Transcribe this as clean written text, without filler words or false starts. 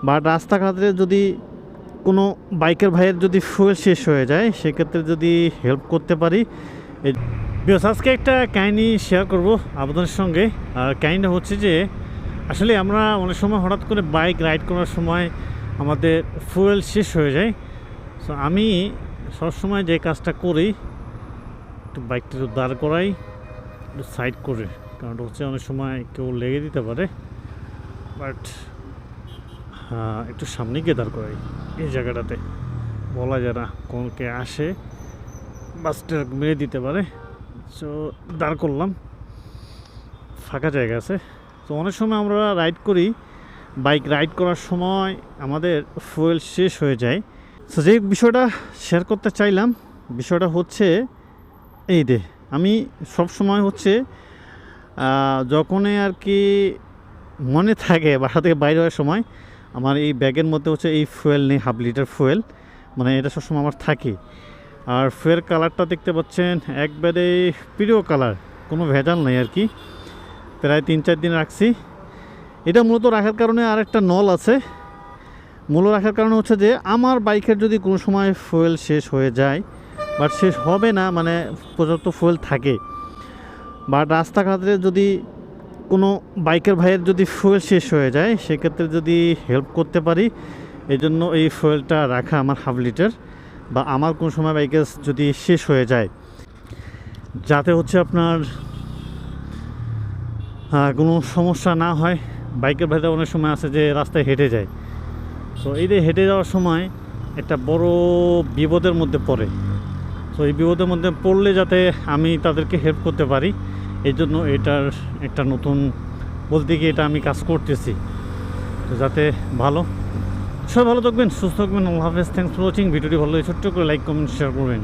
বা রাস্তাঘাটে যদি কোনো বাইকের ভাইয়ের যদি ফুয়েল শেষ হয়ে যায় সেক্ষেত্রে যদি হেল্প করতে পারি। আজকে একটা কাহিনি শেয়ার করব আপনাদের সঙ্গে। আর কাহিনিটা হচ্ছে যে আসলে আমরা অনেক সময় হঠাৎ করে বাইক রাইড করার সময় আমাদের ফুয়েল শেষ হয়ে যায়। সো আমি সবসময় যে কাজটা করি, একটু বাইকটা একটু দাঁড় করাই, একটু সাইড করে, কারণ হচ্ছে অনেক সময় কেউ লেগে দিতে পারে। বাট একটু সামনে গিয়ে দাঁড় করাই, এই জায়গাটাতে বলা যায় না কোন কে আসে বাসটা মেরে দিতে পারে। সো দাঁড় করলাম, ফাঁকা জায়গা আছে। তো অনেক সময় আমরা রাইড করি, বাইক রাইড করার সময় আমাদের ফুয়েল শেষ হয়ে যায়। সো যে বিষয়টা শেয়ার করতে চাইলাম, বিষয়টা হচ্ছে এই আমি সব সময় হচ্ছে যখনই আর কি মনে থাকে বাসা থেকে বাইরে হওয়ার সময় আমার এই ব্যাগের মধ্যে হচ্ছে এই ফুয়েল নেই, 1/2 লিটার ফুয়েল, মানে এটা সবসময় আমার থাকে। আর ফুয়েল কালারটা দেখতে পাচ্ছেন একবারে প্রিয় কালার, কোনো ভেজাল নেই আর কি। প্রায় 3-4 দিন রাখছি। এটা মূলত রাখার কারণে আরেকটা নল আছে। মূল রাখার কারণ হচ্ছে যে আমার বাইকের যদি কোনো সময় ফুয়েল শেষ হয়ে যায়, বাট শেষ হবে না, মানে পর্যাপ্ত ফুয়েল থাকে, বা রাস্তাঘাটে যদি কোনো বাইকের ভাইয়ের যদি ফুয়েল শেষ হয়ে যায় সেক্ষেত্রে যদি হেল্প করতে পারি, এই জন্য এই ফুয়েলটা রাখা আমার 1/2 লিটার। বা আমার কোন সময় বাইকে যদি শেষ হয়ে যায়, যাতে হচ্ছে আপনার কোনো সমস্যা না হয়। বাইকের ভাইরা অনেক সময় আছে যে রাস্তায় হেঁটে যায়, তো এই যে হেঁটে যাওয়ার সময় একটা বড় বিপদের মধ্যে পড়ে। তো এই বিপদের মধ্যে পড়লে যাতে আমি তাদেরকে হেল্প করতে পারি, এই জন্য এটার একটা নতুন বলতে গিয়ে এটা আমি কাজ করতেছি। তো যাতে সবাই ভালো থাকবেন, সুস্থ থাকবেন। আল্লাহ হাফেজ, থ্যাংকস ফর ওয়াচিং। ভিডিওটি ভালো লাগে ছোট্ট করে লাইক, কমেন্ট, শেয়ার করবেন।